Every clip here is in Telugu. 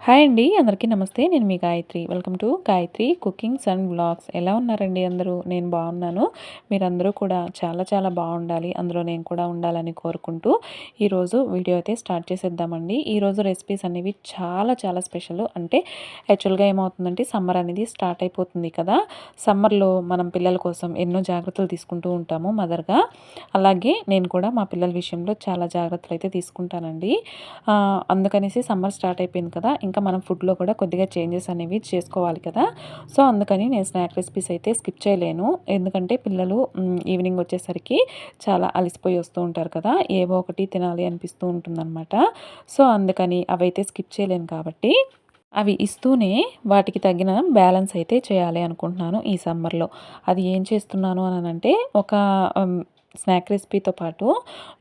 హాయ్ అండి. అందరికీ నమస్తే. నేను మీ Gayatri. Welcome to Gayatri cookings and vlogs. ఎలా ఉన్నారండి అందరూ? నేను బాగున్నాను. మీరందరూ కూడా చాలా చాలా బాగుండాలి. అందులో నేను కూడా ఉండాలని కోరుకుంటూ ఈరోజు వీడియో అయితే స్టార్ట్ చేసేద్దామండి. ఈరోజు రెసిపీస్ అనేవి చాలా చాలా స్పెషల్. అంటే యాక్చువల్గా ఏమవుతుందంటే సమ్మర్ అనేది స్టార్ట్ అయిపోతుంది కదా! సమ్మర్‌లో మనం పిల్లల కోసం ఎన్నో జాగ్రత్తలు తీసుకుంటూ ఉంటాము మదర్‌గా. అలాగే నేను కూడా మా పిల్లల విషయంలో చాలా జాగ్రత్తలు అయితే తీసుకుంటానండి. అందుకనేసి సమ్మర్ స్టార్ట్ అయిపోయింది కదా! ఇంకా మనం ఫుడ్‌లో కూడా కొద్దిగా చేంజెస్ అనేవి చేసుకోవాలి కదా! సో, అందుకని నేను స్నాక్ రెసిపీస్ అయితే స్కిప్ చేయలేను. ఎందుకంటే పిల్లలు ఈవినింగ్ వచ్చేసరికి చాలా అలసిపోయి వస్తూ ఉంటారు కదా! ఏవో ఒకటి తినాలి అనిపిస్తూ ఉంటుందనమాట. సో, అందుకని అవైతే స్కిప్ చేయలేను కాబట్టి అవి ఇస్తూనే వాటికి తగిన బ్యాలెన్స్ అయితే చేయాలి అనుకుంటున్నాను ఈ సమ్మర్‌లో. అది ఏం చేస్తున్నాను అనంటే ఒక హ్మ్, స్నాక్ రెసిపీతో పాటు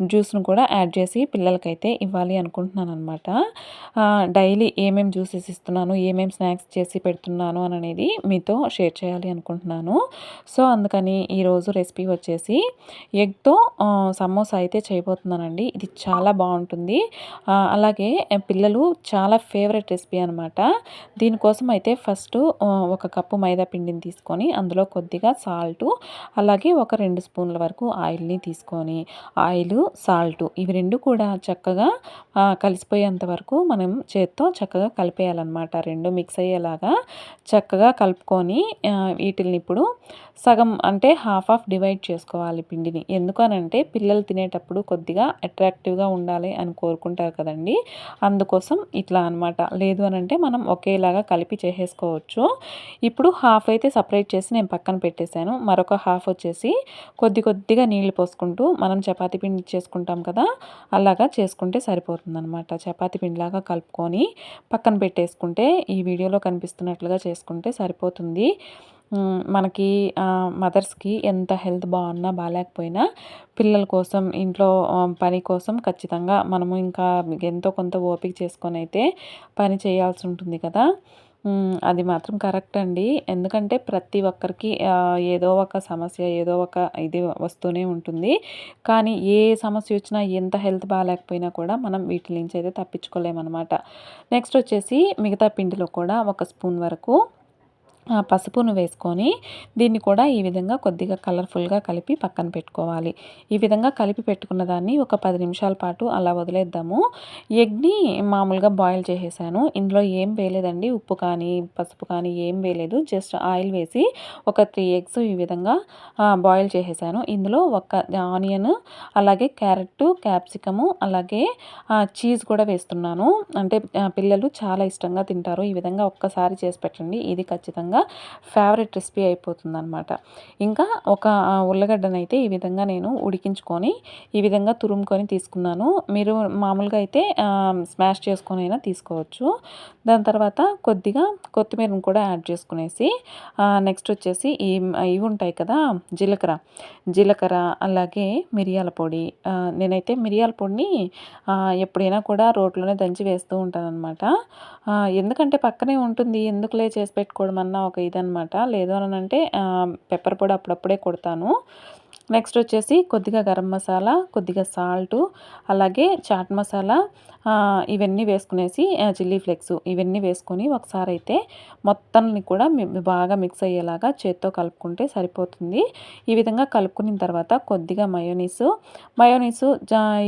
జ్యూస్‌ను కూడా యాడ్ చేసి పిల్లలకైతే ఇవ్వాలి అనుకుంటున్నాననమాట. డైలీ ఏమేం జ్యూసెస్ ఇస్తున్నాను, ఏమేం స్నాక్స్ చేసి పెడుతున్నాను అననేది మీతో షేర్ చేయాలి అనుకుంటున్నాను. సో, అందుకని ఈరోజు రెసిపీ వచ్చేసి ఎగ్‌తో సమోసా అయితే చేయబోతున్నానండి. ఇది చాలా బావుంటుంది. అలాగే పిల్లలు చాలా ఫేవరెట్ రెసిపీ అనమాట. దీనికోసం అయితే ఫస్టు ఒక కప్పు మైదా పిండిని తీసుకొని అందులో కొద్దిగా సాల్టు, అలాగే ఒక 2 స్పూన్ల వరకు ఆయిల్‌ని తీసుకొని ఆయిలు, సాల్టు ఇవి 2 కూడా చక్కగా కలిసిపోయేంత వరకు మనం చేత్తో చక్కగా కలిపేయాలనమాట. 2 మిక్స్ అయ్యేలాగా చక్కగా కలుపుకొని వీటిల్ని ఇప్పుడు సగం అంటే హాఫ్ హాఫ్ డివైడ్ చేసుకోవాలి పిండిని. ఎందుకనంటే పిల్లలు తినేటప్పుడు కొద్దిగా అట్రాక్టివ్‌గా ఉండాలి అని కోరుకుంటారు కదండీ! అందుకోసం ఇట్లా అనమాట. లేదు అనంటే మనం ఒకేలాగా కలిపి చేసేసుకోవచ్చు. ఇప్పుడు హాఫ్ అయితే సెపరేట్ చేసి నేను పక్కన పెట్టేశాను. మరొక హాఫ్ వచ్చేసి కొద్దిగా నీళ్లు పోసుకుంటూ మనం చపాతీ పిండి చేసుకుంటాం కదా! అలాగా చేసుకుంటే సరిపోతుందనమాట. చపాతీ పిండిలాగా కలుపుకొని పక్కన పెట్టేసుకుంటే ఈ వీడియోలో కనిపిస్తున్నట్లుగా చేసుకుంటే సరిపోతుంది. మనకి మదర్స్‌కి ఎంత హెల్త్ బాగున్నా, బాలేకపోయినా పిల్లల కోసం, ఇంట్లో పని కోసం ఖచ్చితంగా మనము ఇంకా ఎంతో కొంత ఓపిక చేసుకొనైతే పని చేయాల్సి ఉంటుంది కదా! అది మాత్రం కరెక్ట్ అండి. ఎందుకంటే ప్రతి ఒక్కరికి ఏదో ఒక సమస్య, ఏదో ఒక ఇది వస్తూనే ఉంటుంది. కానీ ఏ సమస్య వచ్చినా, ఎంత హెల్త్ బాలేకపోయినా కూడా మనం వీటి నుంచి అయితే తప్పించుకోలేమనమాట. నెక్స్ట్ వచ్చేసి మిగతా పిండిలో కూడా ఒక స్పూన్ వరకు పసుపును వేసుకొని దీన్ని కూడా ఈ విధంగా కొద్దిగా కలర్ఫుల్‌గా కలిపి పక్కన పెట్టుకోవాలి. ఈ విధంగా కలిపి పెట్టుకున్న దాన్ని ఒక 10 నిమిషాల పాటు అలా వదిలేద్దాము. ఎగ్‌ని మామూలుగా బాయిల్ చేసేసాను. ఇందులో ఏం వేయలేదండి. ఉప్పు కానీ, పసుపు కానీ ఏం వేయలేదు. జస్ట్ ఆయిల్ వేసి ఒక 3 ఎగ్స్ ఈ విధంగా బాయిల్ చేసేసాను. ఇందులో ఒక ఆనియన్, అలాగే క్యారెట్టు, క్యాప్సికము, అలాగే చీజ్ కూడా వేస్తున్నాను. అంటే పిల్లలు చాలా ఇష్టంగా తింటారు. ఈ విధంగా ఒక్కసారి చేసి పెట్టండి. ఇది ఖచ్చితంగా ఫేవరెట్ రెసిపీ అయిపోతుందనమాట. ఇంకా ఒక ఉల్లగడ్డనైతే ఈ విధంగా నేను ఉడికించుకొని, ఈ విధంగా తురుముకొని తీసుకున్నాను. మీరు మామూలుగా అయితే స్మాష్ చేసుకొనైనా తీసుకోవచ్చు. దాని తర్వాత కొద్దిగా కొత్తిమీరను కూడా యాడ్ చేసుకునేసి నెక్స్ట్ వచ్చేసి ఇవి ఉంటాయి కదా! జీలకర్ర అలాగే మిరియాల పొడి. నేనైతే మిరియాల పొడిని ఎప్పుడైనా కూడా రోట్లోనే దంచి వేస్తూ ఉంటాననమాట. ఎందుకంటే పక్కనే ఉంటుంది. ఎందుకులే చేసి పెట్టుకోవడం అన్న ఒక ఇదనమాట. లేదు అనంటే పెప్పర్ పొడి అప్పుడప్పుడే కొడతాను. నెక్స్ట్ వచ్చేసి కొద్దిగా గరం మసాలా, కొద్దిగా సాల్టు, అలాగే చాట్ మసాలా ఇవన్నీ వేసుకునేసి చిల్లీ ఫ్లేక్స్ ఇవన్నీ వేసుకొని ఒకసారి అయితే మొత్తాన్ని కూడా బాగా మిక్స్ అయ్యేలాగా చేత్తో కలుపుకుంటే సరిపోతుంది. ఈ విధంగా కలుపుకున్న తర్వాత కొద్దిగా మయోనీసు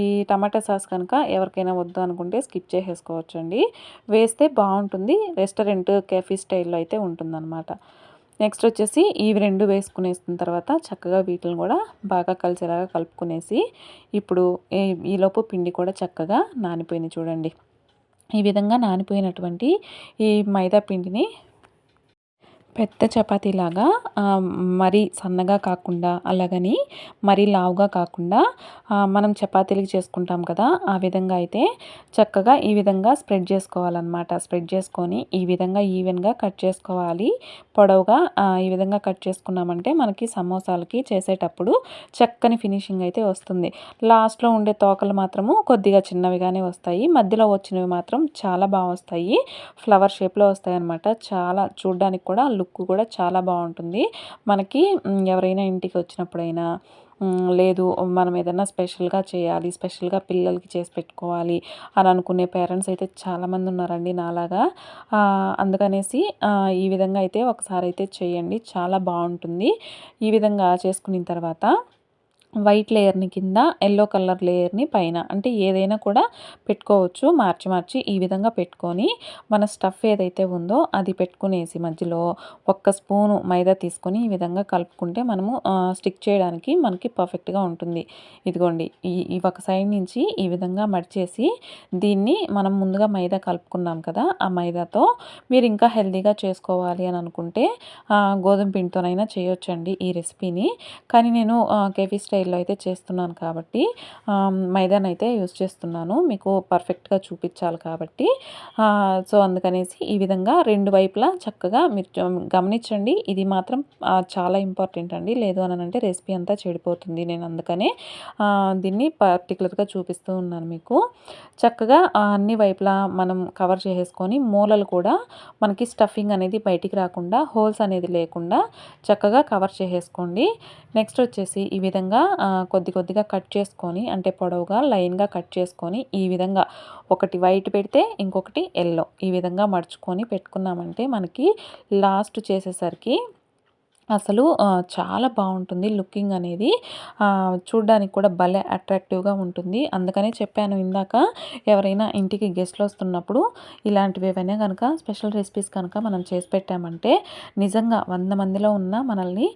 ఈ టమాటా సాస్ కనుక ఎవరికైనా వద్దు అనుకుంటే స్కిప్ చేసేసుకోవచ్చండి. వేస్తే బావుంటుంది. రెస్టారెంట్, కేఫీ స్టైల్‌లో అయితే ఉంటుందనమాట. నెక్స్ట్ వచ్చేసి ఇవి 2 వేసుకునేసిన తర్వాత చక్కగా వీటిని కూడా బాగా కలిసేలాగా కలుపుకునేసి ఇప్పుడు ఈలోపు పిండి కూడా చక్కగా నానిపోయింది చూడండి. ఈ విధంగా నానిపోయినటువంటి ఈ మైదా పిండిని పెద్ద చపాతీలాగా మరీ సన్నగా కాకుండా, అలాగని మరీ లావుగా కాకుండా మనం చపాతీలకి చేసుకుంటాం కదా! ఆ విధంగా అయితే చక్కగా ఈ విధంగా స్ప్రెడ్ చేసుకోవాలనమాట. స్ప్రెడ్ చేసుకొని ఈ విధంగా ఈవెన్‌గా కట్ చేసుకోవాలి. పొడవుగా ఈ విధంగా కట్ చేసుకున్నామంటే మనకి సమోసాలకి చేసేటప్పుడు చక్కని ఫినిషింగ్ అయితే వస్తుంది. లాస్ట్‌లో ఉండే తోకలు మాత్రము కొద్దిగా చిన్నవిగానే వస్తాయి. మధ్యలో వచ్చినవి మాత్రం చాలా వస్తాయి. ఫ్లవర్ షేప్‌లో వస్తాయన్నమాట. చాలా చూడ్డానికి కూడా లుక్ కూడా చాలా బావుంటుంది. మనకి ఎవరైనా ఇంటికి వచ్చినప్పుడైనా లేదు మనం ఏదైనా స్పెషల్‌గా చేయాలి, స్పెషల్‌గా పిల్లలకి చేసి పెట్టుకోవాలి అని అనుకునే పేరెంట్స్ అయితే చాలామంది ఉన్నారండి నాలాగా. అందుకనేసి ఈ విధంగా అయితే ఒకసారి అయితే చేయండి. చాలా బావుంటుంది. ఈ విధంగా చేసుకున్న తర్వాత వైట్ లేయర్‌ని కింద, యెల్లో కలర్ లేయర్‌ని పైన. అంటే ఏదైనా కూడా పెట్టుకోవచ్చు. మార్చి మార్చి ఈ విధంగా పెట్టుకొని, మన స్టఫ్ ఏదైతే ఉందో అది పెట్టుకునేసి మధ్యలో ఒక్క స్పూను మైదా తీసుకొని ఈ విధంగా కలుపుకుంటే మనము స్టిక్ చేయడానికి మనకి పర్ఫెక్ట్‌గా ఉంటుంది. ఇదిగోండి ఈ ఒక సైడ్ నుంచి ఈ విధంగా మడిచేసి దీన్ని మనం ముందుగా మైదా కలుపుకున్నాం కదా! ఆ మైదాతో మీరు ఇంకా హెల్తీగా చేసుకోవాలి అని అనుకుంటే గోధుమ పిండితోనైనా చేయొచ్చండి ఈ రెసిపీని. కానీ నేను కేఫీ స్టైల్‌లో అయితే చేస్తున్నాను కాబట్టి మైదానైతే యూజ్ చేస్తున్నాను. మీకు పర్ఫెక్ట్‌గా చూపించాలి కాబట్టి. సో, అందుకనేసి ఈ విధంగా 2 వైపులా చక్కగా మీరు గమనించండి. ఇది మాత్రం చాలా ఇంపార్టెంట్ అండి. లేదు అనంటే రెసిపీ అంతా చెడిపోతుంది. నేను అందుకనే దీన్ని పర్టిక్యులర్‌గా చూపిస్తూ ఉన్నాను మీకు. చక్కగా అన్ని వైపులా మనం కవర్ చేసేసుకొని మూలలు కూడా మనకి స్టఫింగ్ అనేది బయటికి రాకుండా, హోల్స్ అనేది లేకుండా చక్కగా కవర్ చేసేసుకోండి. నెక్స్ట్ వచ్చేసి ఈ విధంగా కొద్ది కొద్దిగా కట్ చేసుకొని, అంటే పొడవుగా లైన్‌గా కట్ చేసుకొని ఈ విధంగా ఒకటి వైట్ పెడితే ఇంకొకటి యెల్లో ఈ విధంగా మడుచుకొని పెట్టుకున్నామంటే మనకి లాస్ట్ చేసేసరికి అసలు చాలా బావుంటుంది లుకింగ్ అనేది. చూడ్డానికి కూడా భలే అట్రాక్టివ్‌గా ఉంటుంది. అందుకనే చెప్పాను ఇందాక, ఎవరైనా ఇంటికి గెస్ట్‌లొస్తున్నప్పుడు ఇలాంటివి ఏవైనా గనక స్పెషల్ రెసిపీస్ కనుక మనం చేసి పెట్టామంటే నిజంగా 100 మందిలో ఉన్న మనల్ని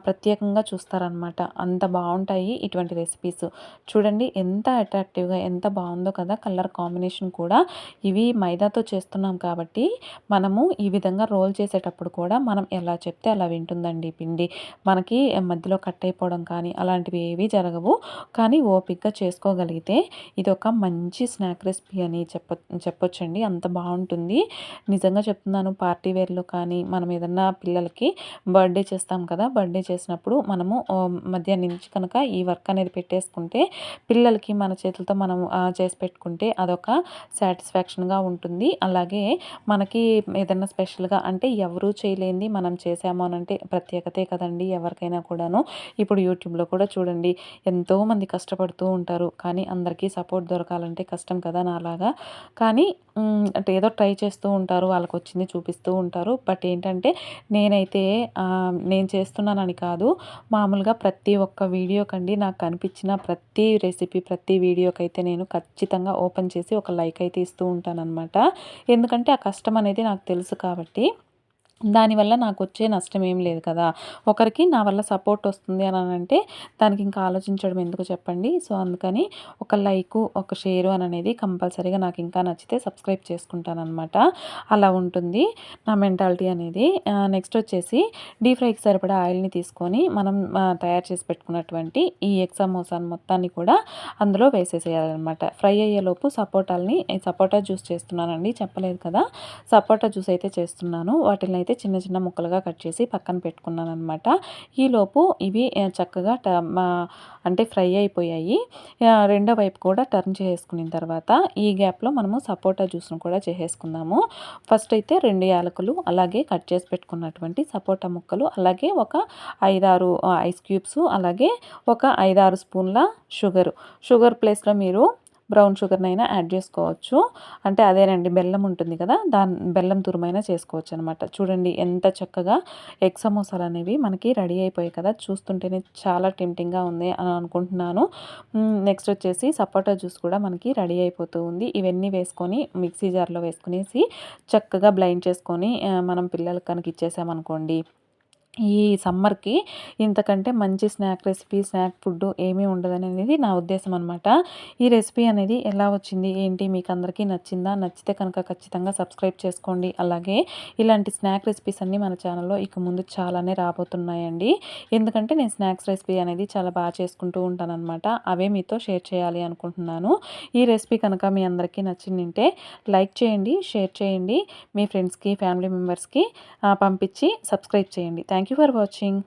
ప్రత్యేకంగా చూస్తారనమాట. అంత బావుంటాయి ఇటువంటి రెసిపీస్. చూడండి ఎంత అట్రాక్టివ్‌గా ఎంత బావుందో కదా! కలర్ కాంబినేషన్ కూడా. ఇవి మైదాతో చేస్తున్నాం కాబట్టి మనము ఈ విధంగా రోల్ చేసేటప్పుడు కూడా మనం ఎలా చెప్తే అలా వింటుందండి పిండి. మనకి మధ్యలో కట్ అయిపోవడం కానీ అలాంటివి ఏవి జరగవు. కానీ ఓపికగా చేసుకోగలిగితే ఇదొక మంచి స్నాక్ రెసిపీ అని చెప్పొచ్చండి. అంత బావుంటుంది. నిజంగా చెప్తున్నాను, పార్టీ వేర్‌లో కానీ మనం ఏదన్నా పిల్లలకి బర్త్‌డే చేస్తాం కదా! బర్త్‌డే చేసినప్పుడు మనము మధ్యాహ్నం నుంచి కనుక ఈ వర్క్ అనేది పెట్టేసుకుంటే పిల్లలకి మన చేతులతో మనం చేసి పెట్టుకుంటే అదొక సాటిస్ఫాక్షన్‌గా ఉంటుంది. అలాగే మనకి ఏదన్నా స్పెషల్‌గా అంటే ఎవరు చేయలేనిది మనం చేసాము అనంటే ప్రత్యేకతే కదండీ ఎవరికైనా కూడాను. ఇప్పుడు యూట్యూబ్‌లో కూడా చూడండి ఎంతోమంది కష్టపడుతూ ఉంటారు. కానీ అందరికీ సపోర్ట్ దొరకాలంటే కష్టం కదా నాలాగా. కానీ అంటే ఏదో ట్రై చేస్తూ ఉంటారు. వాళ్ళకొచ్చింది చూపిస్తూ ఉంటారు. బట్ ఏంటంటే నేనైతే నేను చేస్తున్నానని కాదు. మామూలుగా ప్రతి ఒక్క వీడియోకండి నాకు కనిపించిన ప్రతి రెసిపీ, ప్రతి వీడియోకైతే నేను ఖచ్చితంగా ఓపెన్ చేసి ఒక లైక్ అయితే ఇస్తూ ఉంటాననమాట. ఎందుకంటే ఆ కష్టం అనేది నాకు తెలుసు కాబట్టి. దానివల్ల నాకొచ్చే నష్టం ఏం లేదు కదా! ఒకరికి నా వల్ల సపోర్ట్ వస్తుంది అనంటే దానికి ఇంకా ఆలోచించడం ఎందుకు చెప్పండి. సో, అందుకని ఒక లైకు, ఒక షేరు అననేది కంపల్సరీగా నాకు ఇంకా నచ్చితే సబ్స్క్రైబ్ చేసుకుంటాననమాట. అలా ఉంటుంది నా మెంటాలిటీ అనేది. నెక్స్ట్ వచ్చేసి డీప్ ఫ్రైకి సరిపడా ఆయిల్‌ని తీసుకొని మనం తయారు చేసి పెట్టుకున్నటువంటి ఈ ఎగ్ సమోసాను మొత్తాన్ని కూడా అందులో వేసేసేయాలనమాట. ఫ్రై అయ్యేలోపు సపోటా జ్యూస్ చేస్తున్నానండి చెప్పలేదు కదా! సపోటా జ్యూస్ అయితే చేస్తున్నాను. వాటిల్ని అయితే చిన్న చిన్న ముక్కలుగా కట్ చేసి పక్కన పెట్టుకున్నాననమాట. ఈలోపు ఇవి చక్కగా అంటే ఫ్రై అయిపోయాయి. రెండో వైపు కూడా టర్న్ చేసుకున్న తర్వాత ఈ గ్యాప్‌లో మనము సపోటా జ్యూస్‌ను కూడా చేసేసుకుందాము. ఫస్ట్ అయితే 2 యాలకులు, అలాగే కట్ చేసి పెట్టుకున్నటువంటి సపోటా ముక్కలు, అలాగే ఒక 5, 6 ఐస్ క్యూబ్స్, అలాగే ఒక 5, 6 స్పూన్ల షుగర్ ప్లేస్‌లో మీరు బ్రౌన్ షుగర్‌నైనా యాడ్ చేసుకోవచ్చు. అంటే అదేనండి బెల్లం ఉంటుంది కదా! బెల్లం తురుమైనా చేసుకోవచ్చనమాట. చూడండి ఎంత చక్కగా ఎగ్ సమోసాలనేవి మనకి రెడీ అయిపోయాయి కదా! చూస్తుంటేనే చాలా టెంప్టింగ్‌గా ఉంది అని అనుకుంటున్నాను. నెక్స్ట్ వచ్చేసి సపోటా జ్యూస్ కూడా మనకి రెడీ అయిపోతూ ఉంది. ఇవన్నీ వేసుకొని మిక్సీ జార్‌లో వేసుకునేసి చక్కగా బ్లెండ్ చేసుకొని మనం పిల్లలకి కనుక ఇచ్చేసామనుకోండి, ఈ సమ్మర్‌కి ఇంతకంటే మంచి స్నాక్ రెసిపీ, స్నాక్ ఫుడ్డు ఏమీ ఉండదనేది నా ఉద్దేశం అనమాట. ఈ రెసిపీ అనేది ఎలా వచ్చింది, ఏంటి మీకందరికీ నచ్చిందా? నచ్చితే కనుక ఖచ్చితంగా సబ్స్క్రైబ్ చేసుకోండి. అలాగే ఇలాంటి స్నాక్ రెసిపీస్ అన్నీ మన ఛానల్‌లో ఇక ముందు చాలానే రాబోతున్నాయండి. ఎందుకంటే నేను స్నాక్స్ రెసిపీ అనేది చాలా చేసుకుంటూ ఉంటాననమాట. అవే మీతో షేర్ చేయాలి అనుకుంటున్నాను. ఈ రెసిపీ కనుక మీ అందరికీ నచ్చిందంటే లైక్ చేయండి, షేర్ చేయండి. మీ ఫ్రెండ్స్‌కి, ఫ్యామిలీ మెంబర్స్‌కి పంపించి సబ్స్క్రైబ్ చేయండి. Thank you for watching.